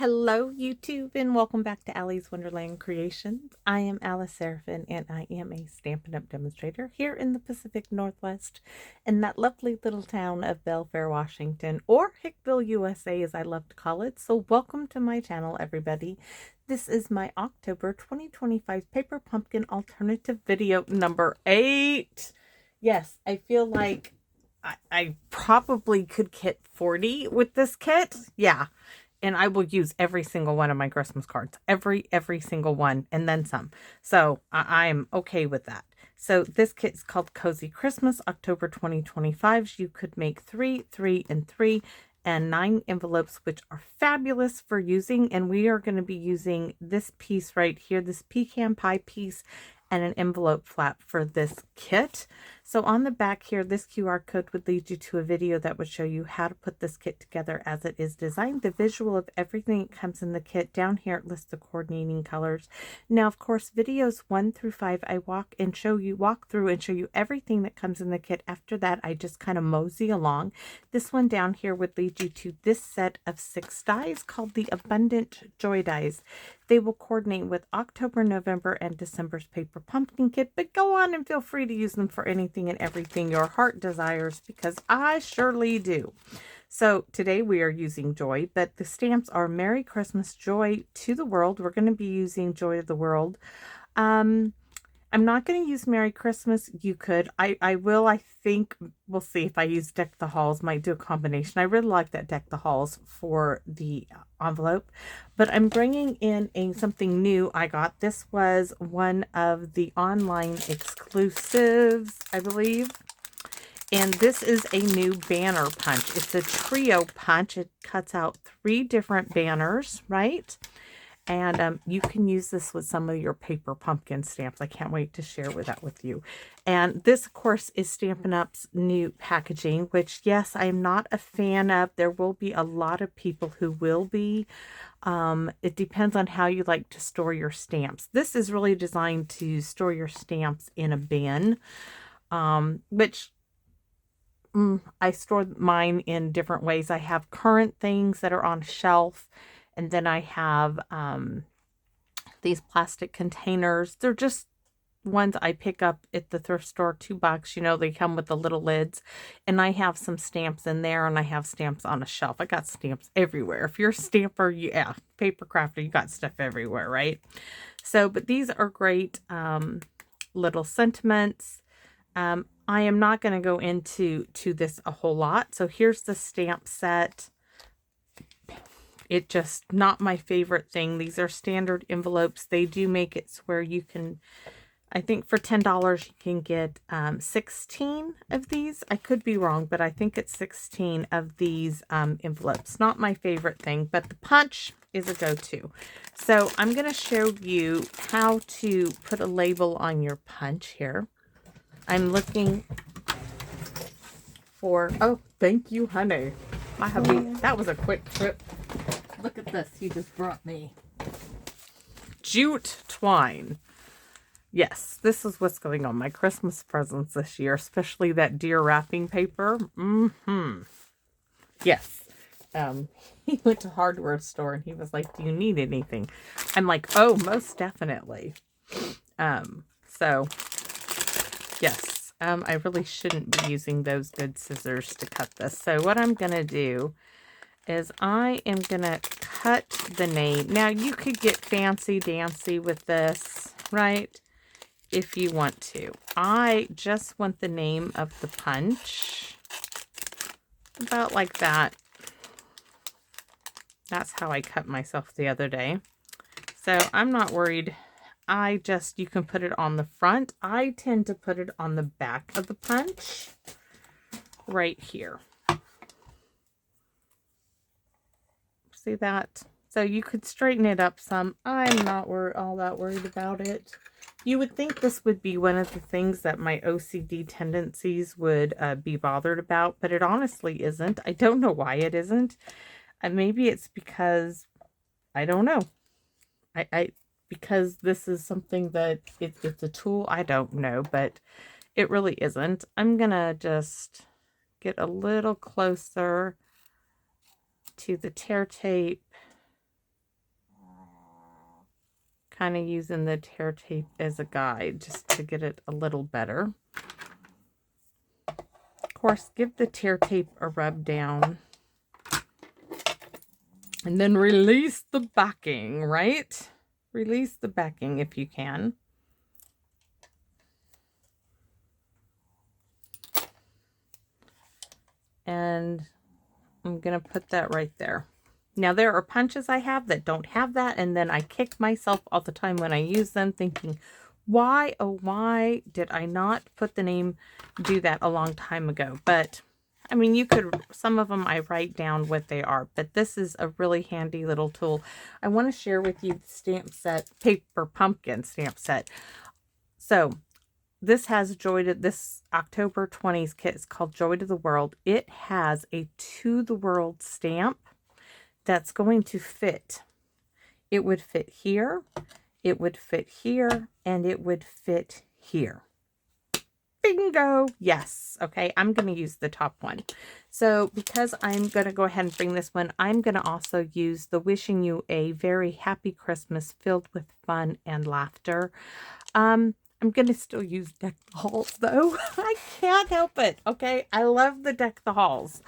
Hello, YouTube, and welcome back to Allie's Wonderland Creations. I am Alice Seraphin, and I am a Stampin' Up! Demonstrator here in the Pacific Northwest in that lovely little town of Belfair, Washington, or Hickville, USA, as I love to call it. So welcome to my channel, everybody. This is my October 2025 Paper Pumpkin Alternative video number 8. Yes, I feel like I probably could kit 40 with this kit. Yeah. And I will use every single one of my Christmas cards, every single one, and then some. So I'm okay with that. So this kit is called Cozy Christmas, October 2025. You could make 3, 3, and 3, and 9 envelopes, which are fabulous for using. And we are going to be using this piece right here, this pecan pie piece, and an envelope flap for this kit. So on the back here, this QR code would lead you to a video that would show you how to put this kit together as it is designed. The visual of everything that comes in the kit. Down here it lists the coordinating colors. Now, of course, videos 1 through 5, I walk through and show you everything that comes in the kit. After that, I just kind of mosey along. This one down here would lead you to this set of 6 dies called the Abundant Joy dies. They will coordinate with October, November, and December's Paper Pumpkin kit, but go on and feel free to use them for anything and everything your heart desires, because I surely do. So today we are using Joy, but the stamps are Merry Christmas, Joy to the World. We're going to be using Joy to the World. I'm not going to use Merry Christmas. You could. I will, I think. We'll see if I use Deck the Halls. Might do a combination. I really like that Deck the Halls for the envelope. But I'm bringing in something new I got. This was one of the online exclusives, I believe. And this is a new banner punch. It's a trio punch. It cuts out 3 different banners, right? And you can use this with some of your paper pumpkin stamps. I can't wait to share that with you. And this, of course, is Stampin' Up's new packaging, which, yes, I'm not a fan of. There will be a lot of people who will be. It depends on how you like to store your stamps. This is really designed to store your stamps in a bin, which I store mine in different ways. I have current things that are on a shelf. And then I have these plastic containers. They're just ones I pick up at the thrift store, $2. You know, they come with the little lids. And I have some stamps in there, and I have stamps on a shelf. I got stamps everywhere. If you're a stamper, yeah, paper crafter, you got stuff everywhere, right? So, but these are great little sentiments. I am not going to go into this a whole lot. So here's the stamp set. It just not my favorite thing. These are standard envelopes. They do make it so where you can, I think for $10 you can get 16 of these. I could be wrong, but I think it's 16 of these envelopes. Not my favorite thing, but the punch is a go-to. So I'm going to show you how to put a label on your punch here. I'm looking for, oh, thank you, honey. My hubby, that was a quick trip. Look at this. He just brought me jute twine. Yes, this is what's going on. My Christmas presents this year, especially that deer wrapping paper. Yes. He went to a hardware store and he was like, do you need anything? I'm like, oh, most definitely. So, yes. I really shouldn't be using those good scissors to cut this. So what I'm going to do is I am going to cut the name. Now, you could get fancy-dancy with this, right? If you want to. I just want the name of the punch. About like that. That's how I cut myself the other day. So, I'm not worried. You can put it on the front. I tend to put it on the back of the punch. Right here. See that? So you could straighten it up some. I'm not all that worried about it. You would think this would be one of the things that my OCD tendencies would be bothered about, but it honestly isn't. I don't know why it isn't. Maybe it's because, I don't know. Because this is something that it's a tool. I don't know, but it really isn't. I'm going to just get a little closer to the tear tape kind of using the tear tape as a guide just to get it a little better. Of course, give the tear tape a rub down. And then release the backing, right? Release the backing if you can. And I'm going to put that right there. Now, there are punches I have that don't have that, and then I kick myself all the time when I use them thinking, why, oh, why did I not put the name, do that a long time ago? But, I mean, you could, some of them I write down what they are, but this is a really handy little tool. I want to share with you the stamp set, paper pumpkin stamp set. So, this has this October 20s kit is called Joy to the World. It has a To The World stamp that's going to fit. It would fit here, it would fit here, and it would fit here. Bingo! Yes. Okay, I'm going to use the top one. So because I'm going to go ahead and bring this one, I'm going to also use the Wishing You a Very Happy Christmas Filled with Fun and Laughter. I'm going to still use Deck the Halls, though. I can't help it, okay? I love the Deck the Halls.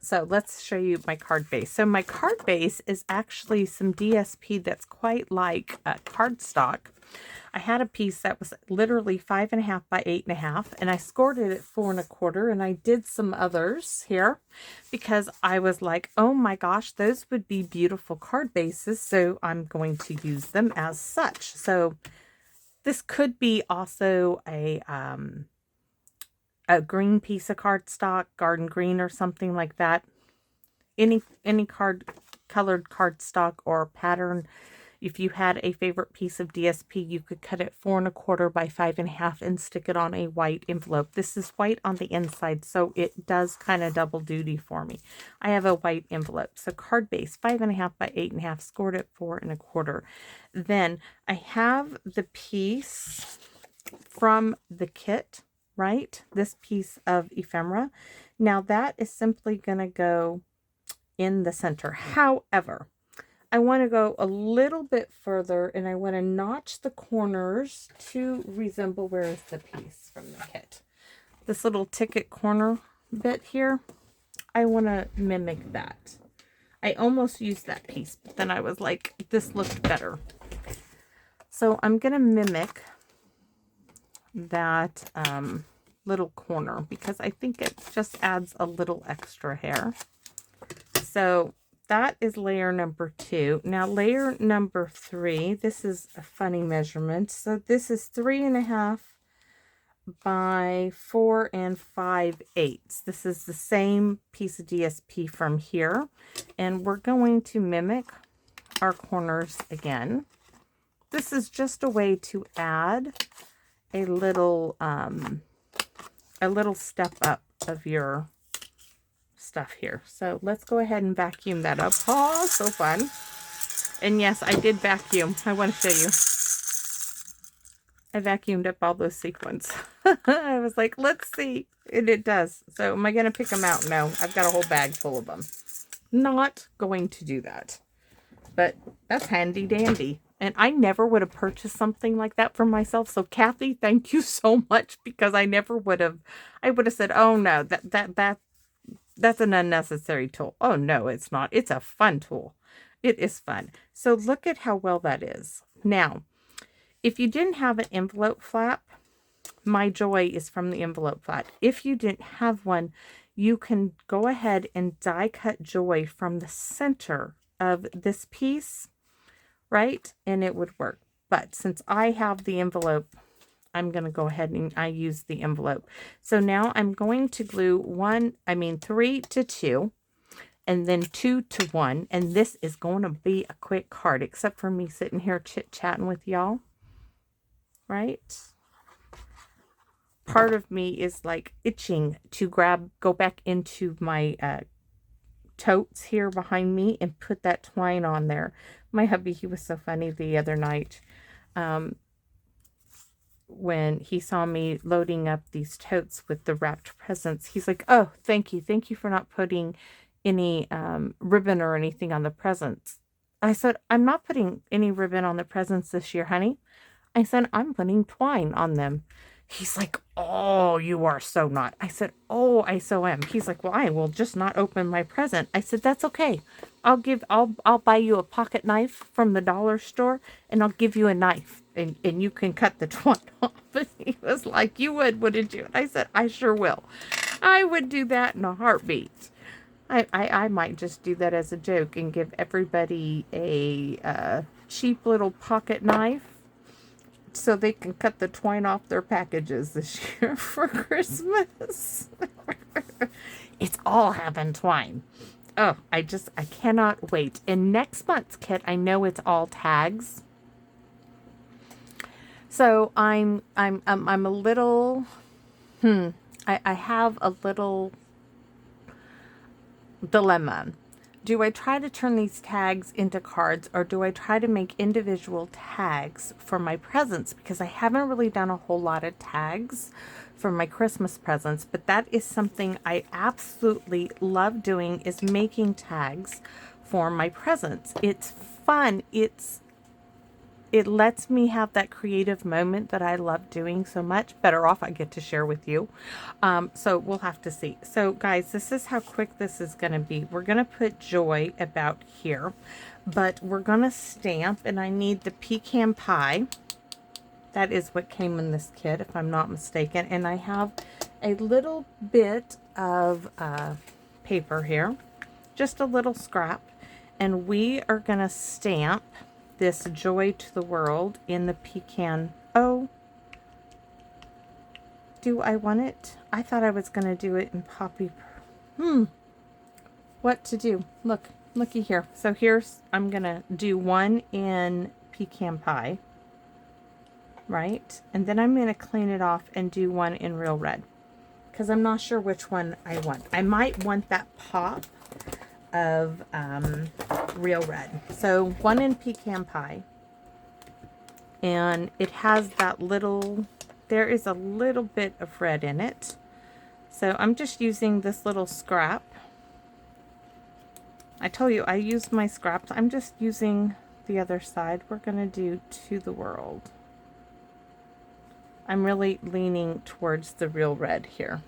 So let's show you my card base. So my card base is actually some DSP that's quite like cardstock. I had a piece that was literally 5.5 by 8.5, and I scored it at 4.25, and I did some others here because I was like, oh my gosh, those would be beautiful card bases, so I'm going to use them as such. So this could be also a green piece of cardstock, garden green or something like that. Any colored cardstock or pattern. If you had a favorite piece of DSP, you could cut it 4.25 by 5.5 and stick it on a white envelope. This is white on the inside, so it does kind of double duty for me. I have a white envelope. So card base, 5.5 by 8.5, scored at 4.25. Then I have the piece from the kit, right? This piece of ephemera. Now that is simply going to go in the center. However, I want to go a little bit further, and I want to notch the corners to resemble, where is the piece from the kit? This little ticket corner bit here. I want to mimic that. I almost used that piece, but then I was like, this looked better. So I'm going to mimic that little corner because I think it just adds a little extra hair. So that is layer number 2. Now layer number 3, this is a funny measurement. So this is 3.5 by 4 5/8. This is the same piece of DSP from here. And we're going to mimic our corners again. This is just a way to add a little step up of your stuff here. So let's go ahead and vacuum that up. Oh, so fun. And yes, I did vacuum. I want to show you. I vacuumed up all those sequins. I was like, let's see. And it does. So am I going to pick them out? No, I've got a whole bag full of them. Not going to do that. But that's handy dandy. And I never would have purchased something like that for myself. So Kathy, thank you so much, because I never would have. I would have said, oh no, that's an unnecessary tool. Oh no, it's not. It's a fun tool. It is fun. So look at how well that is. Now, if you didn't have an envelope flap, my joy is from the envelope flap. If you didn't have one, you can go ahead and die cut joy from the center of this piece, right? And it would work. But since I have the envelope, I'm going to go ahead and I use the envelope. So now I'm going to glue 3 to 2 and then 2 to 1. And this is going to be a quick card, except for me sitting here chit-chatting with y'all, right? Part of me is like itching to go back into my totes here behind me and put that twine on there. My hubby, he was so funny the other night. When he saw me loading up these totes with the wrapped presents, he's like, oh, thank you for not putting any ribbon or anything on the presents. I said, I'm not putting any ribbon on the presents this year, honey. I said, I'm putting twine on them. He's like, oh, you are so not. I said, oh, I so am. He's like, well, I will just not open my present. I said, that's okay. I'll buy you a pocket knife from the dollar store, and I'll give you a knife, and you can cut the twine off. And he was like, you would, wouldn't you? And I said, I sure will. I would do that in a heartbeat. I might just do that as a joke and give everybody a cheap little pocket knife so they can cut the twine off their packages this year for Christmas. It's all having twine. Oh, I cannot wait. In next month's kit, I know it's all tags. So I'm a little, I have a little dilemma. Do I try to turn these tags into cards, or do I try to make individual tags for my presents? Because I haven't really done a whole lot of tags for my Christmas presents, but that is something I absolutely love doing, is making tags for my presents. It's fun. It lets me have that creative moment that I love doing so much. Better off I get to share with you. So we'll have to see. So guys, this is how quick this is going to be. We're going to put Joy about here, but we're going to stamp, and I need the pecan pie. That is what came in this kit, if I'm not mistaken. And I have a little bit of paper here, just a little scrap, and we are going to stamp this Joy to the World in the pecan. Oh, do I want it? I thought I was going to do it in poppy. What to do? Looky here. So here's, I'm going to do one in pecan pie, right? And then I'm going to clean it off and do one in real red, because I'm not sure which one I want. I might want that pop of real red. So one in pecan pie, and it has that little, there is a little bit of red in it. So I'm just using this little scrap. I told you I used my scraps. I'm just using the other side. We're going to do To The World. I'm really leaning towards the real red here.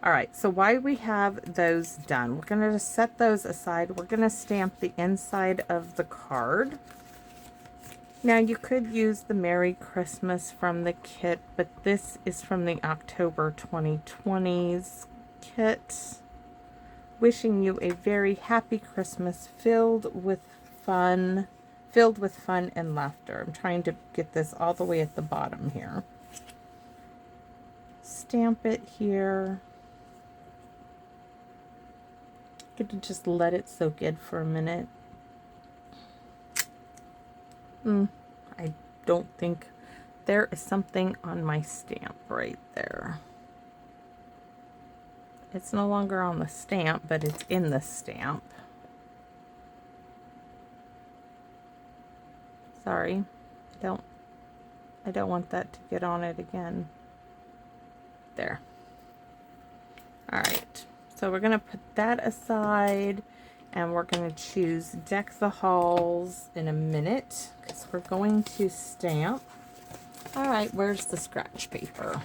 All right, so while we have those done, we're going to just set those aside. We're going to stamp the inside of the card. Now, you could use the Merry Christmas from the kit, but this is from the October 2020's kit. Wishing you a very happy Christmas filled with fun and laughter. I'm trying to get this all the way at the bottom here. Stamp it here. Get to just let it soak in for a minute. I don't think there is something on my stamp right there. It's no longer on the stamp, but it's in the stamp. Sorry. I don't want that to get on it again. There. All right. So we're going to put that aside, and we're going to choose Deck the Halls in a minute, because we're going to stamp. All right, where's the scratch paper?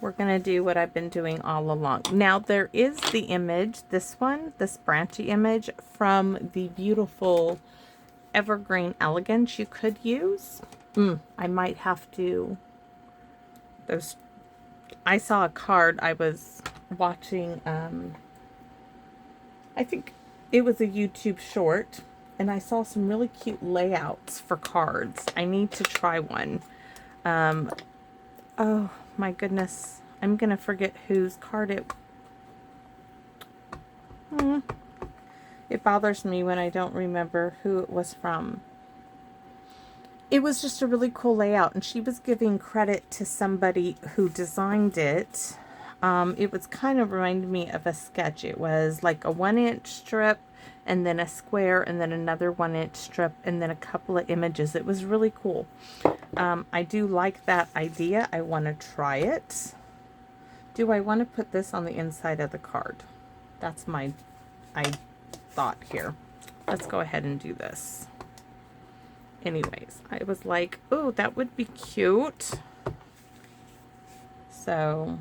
We're going to do what I've been doing all along. Now, there is the image, this one, this branchy image from the beautiful Evergreen Elegance you could use. I might have to... I saw a card. I was watching, I think it was a YouTube short, and I saw some really cute layouts for cards. I need to try one. Oh my goodness, I'm gonna forget whose card it. It bothers me when I don't remember who it was from. It was just a really cool layout, and she was giving credit to somebody who designed it. It was kind of reminded me of a sketch. It was like a 1-inch strip, and then a square, and then another 1-inch strip, and then a couple of images. It was really cool. I do like that idea. I want to try it. Do I want to put this on the inside of the card? That's my thought here. Let's go ahead and do this. Anyways, I was like, oh, that would be cute. So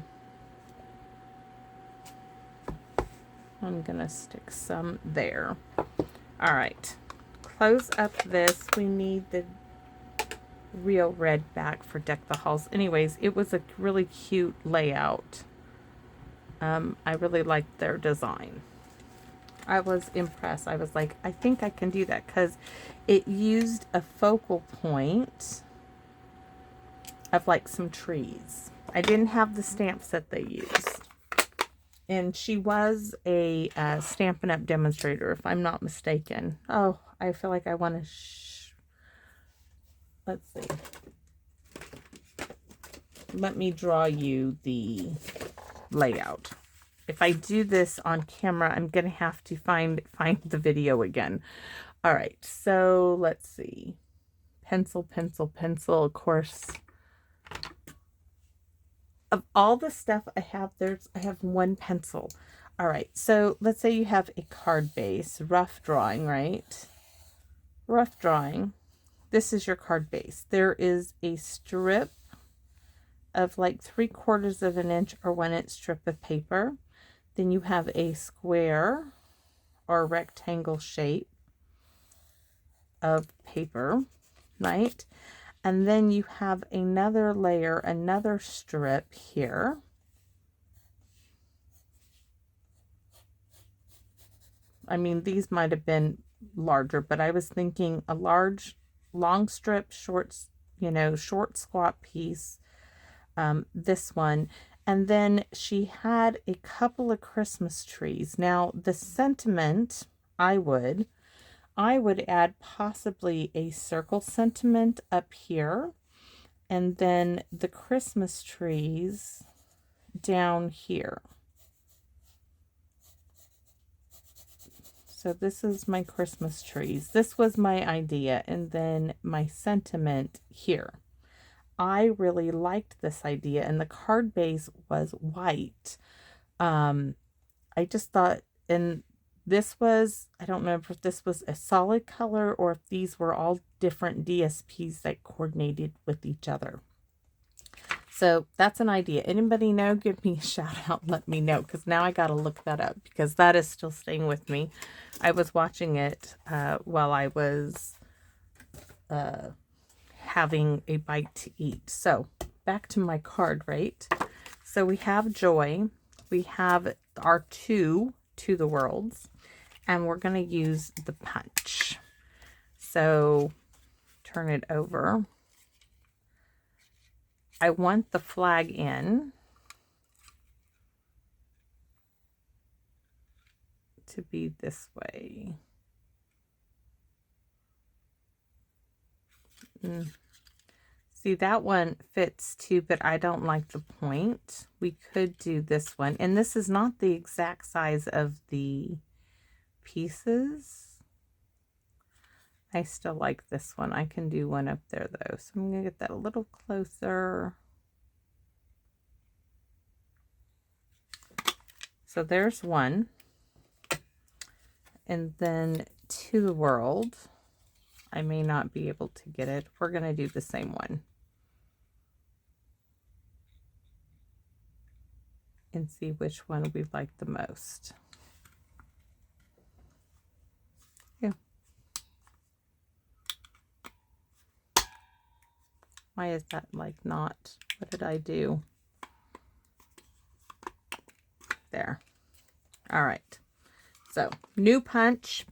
I'm gonna stick some there. All right, close up this. We need the real red back for Deck the Halls. Anyways, it was a really cute layout. I really liked their design. I was impressed. I was like, I think I can do that because it used a focal point of like some trees. I didn't have the stamps that they used. And she was a Stampin' Up! Demonstrator, if I'm not mistaken. Oh, I feel like I want to... Let's see. Let me draw you the layout. If I do this on camera, I'm going to have to find the video again. All right, so let's see. Pencil, pencil, pencil. Of course, of all the stuff I have, I have one pencil. All right, so let's say you have a card base, rough drawing, right? Rough drawing. This is your card base. There is a strip of like 3/4 of an inch or 1 inch strip of paper. Then you have a square or rectangle shape of paper, right? And then you have another layer, another strip here. I mean, these might have been larger, but I was thinking a large, long strip, short, short squat piece. This one. And then she had a couple of Christmas trees. Now, the sentiment, I would add possibly a circle sentiment up here. And then the Christmas trees down here. So this is my Christmas trees. This was my idea. And then my sentiment here. I really liked this idea, and the card base was white. I just thought, and this was, I don't remember if this was a solid color or if these were all different DSPs that coordinated with each other. So that's an idea. Anybody know? Give me a shout out. Let me know, because now I got to look that up because that is still staying with me. I was watching it while I was having a bite to eat. So back to my card, right? So we have joy. We have our two To The Eorlds, and we're going to use the punch. So turn it over. I want the flag in to be this way. See, that one fits too, but I don't like the point. We could do this one. And this is not the exact size of the pieces. I still like this one. I can do one up there though. So I'm going to get that a little closer. So there's one. And then To The Eorld. I may not be able to get it. We're going to do the same one. And see which one we like the most. Yeah. Why is that like not? What did I do? There. All right. So, new punch.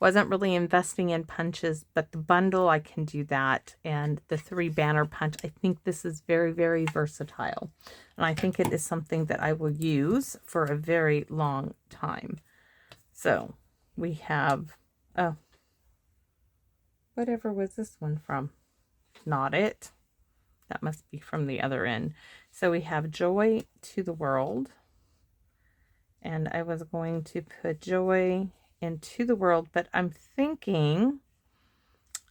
Wasn't really investing in punches, but the bundle, I can do that. And the 3 banner punch, I think this is very, very versatile. And I think it is something that I will use for a very long time. So we have, oh, whatever was this one from? Not it. That must be from the other end. So we have Joy To The Eorld. And I was going to put Joy into the world, but I'm thinking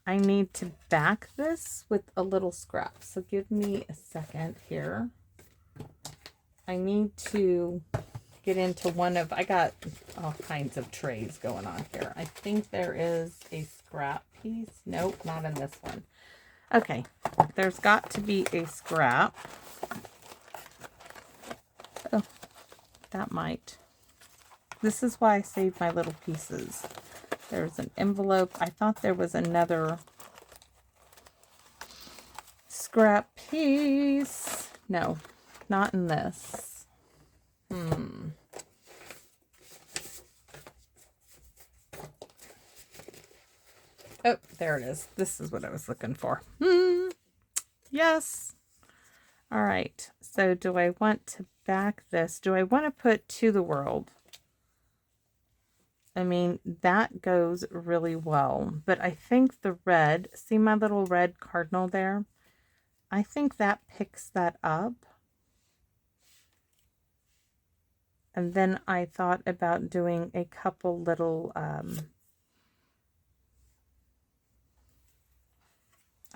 I need to back this with a little scrap. So give me a second here. I need to get into one of, I got all kinds of trays going on here. I think there is a scrap piece. Nope, not in this one. Okay, there's got to be a scrap. Oh, that might. This is why I saved my little pieces. There's an envelope. I thought there was another scrap piece. No, not in this. Oh, there it is. This is what I was looking for. Yes. All right. So do I want to back this? Do I want to put To The World? I mean, that goes really well. But I think the red, see my little red cardinal there? I think that picks that up. And then I thought about doing a couple little,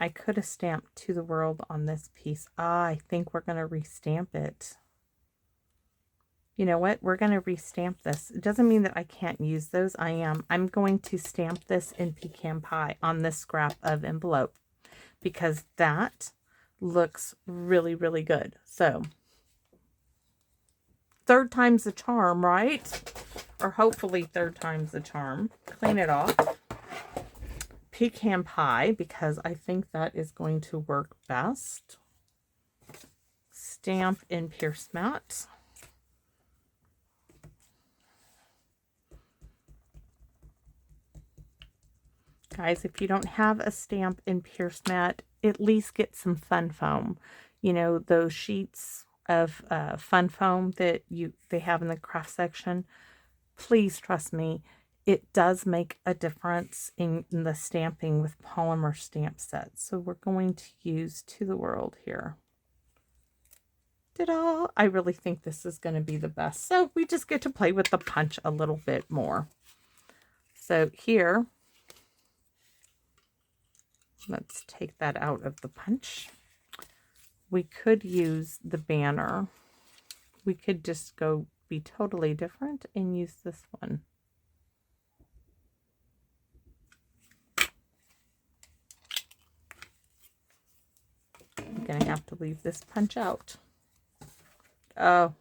I could have stamped To The World on this piece. I think we're going to restamp it. You know what? We're going to restamp this. It doesn't mean that I can't use those. I am. I'm going to stamp this in pecan pie on this scrap of envelope because that looks really, really good. So, third time's the charm, right? Or hopefully third time's the charm. Clean it off. Pecan pie, because I think that is going to work best. Stamp in Pierce Matte. Guys, if you don't have a stamp in Pierce Matte, at least get some fun foam. You know, those sheets of fun foam that they have in the craft section. Please trust me, it does make a difference in the stamping with polymer stamp sets. So we're going to use To The World here. Ta-da! I really think this is going to be the best. So we just get to play with the punch a little bit more. So here, let's take that out of the punch. We could use the banner. We could just go be totally different and use this one. I'm going to have to leave this punch out. Oh,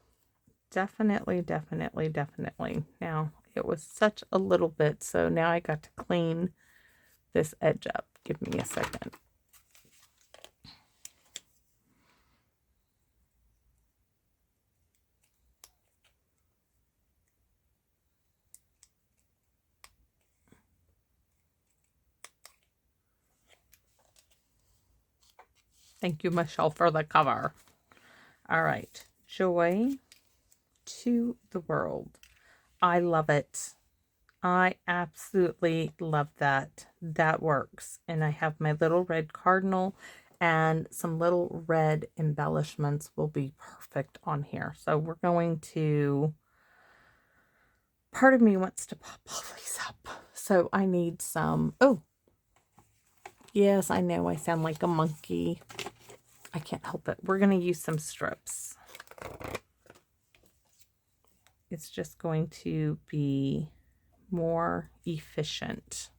definitely, definitely, definitely. Now, it was such a little bit, so now I got to clean this edge up. Give me a second. Thank you, Michelle, for the cover. All right. Joy To The World. I love it. I absolutely love that. That works. And I have my little red cardinal and some little red embellishments will be perfect on here. So we're going to, part of me wants to pop all these up. So I need some, oh, yes, I know I sound like a monkey. I can't help it. We're going to use some strips. It's just going to be more efficient.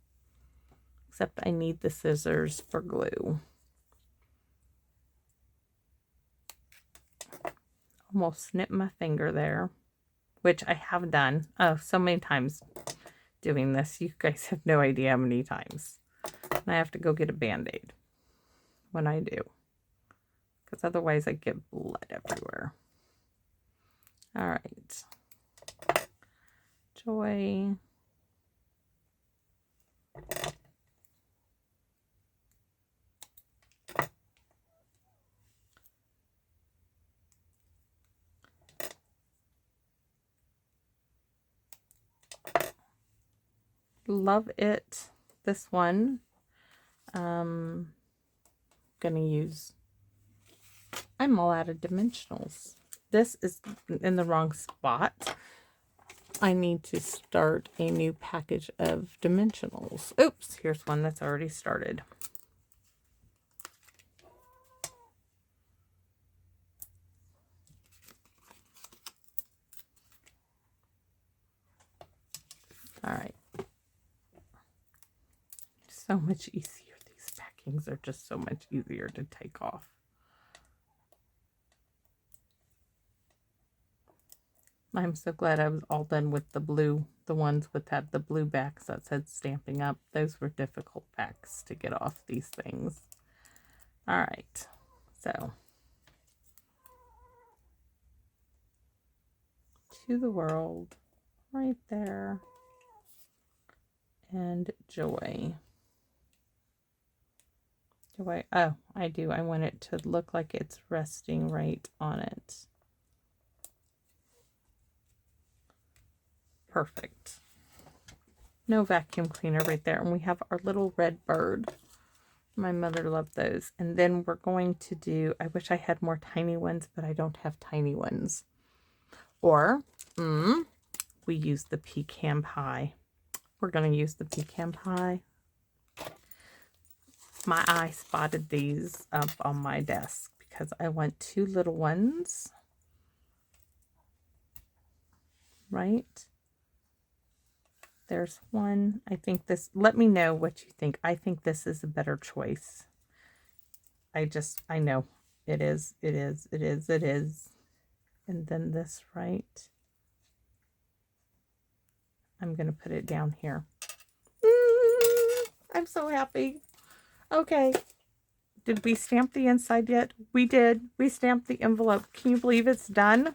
Except I need the scissors for glue. Almost snipped my finger there, which I have done. Oh, so many times doing this. You guys have no idea how many times. And I have to go get a Band-Aid when I do. Because otherwise I get blood everywhere. All right. Joy. Love it. This one, gonna use, I'm all out of dimensionals. This is in the wrong spot. I need to start a new package of dimensionals. Oops, here's one that's already started. All right. So much easier. These packings are just so much easier to take off. I'm so glad I was all done with the blue, the ones with the blue backs that said Stamping Up. Those were difficult backs to get off these things. All right, so To the World, right there, and Joy. Joy, oh, I do. I want it to look like it's resting right on it. Perfect. No vacuum cleaner right there. And we have our little red bird. My mother loved those. And then we're going to do, I wish I had more tiny ones, but I don't have tiny ones. Or, we use the pecan pie. We're going to use the pecan pie. My eye spotted these up on my desk because I want 2 little ones. Right? There's one. I think this, let me know what you think. I think this is a better choice. I know it is. And then this, right? I'm going to put it down here. I'm so happy. Okay. Did we stamp the inside yet? We did. We stamped the envelope. Can you believe it's done?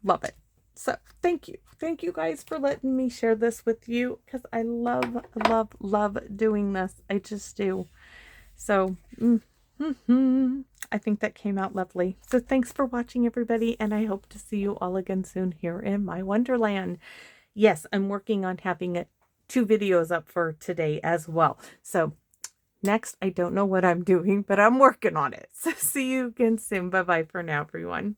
Love it. So thank you. Thank you guys for letting me share this with you because I love, love, love doing this. I just do. So I think that came out lovely. So thanks for watching, everybody, and I hope to see you all again soon here in my Wonderland. Yes, I'm working on having 2 videos up for today as well. So next, I don't know what I'm doing, but I'm working on it. So see you again soon. Bye-bye for now, everyone.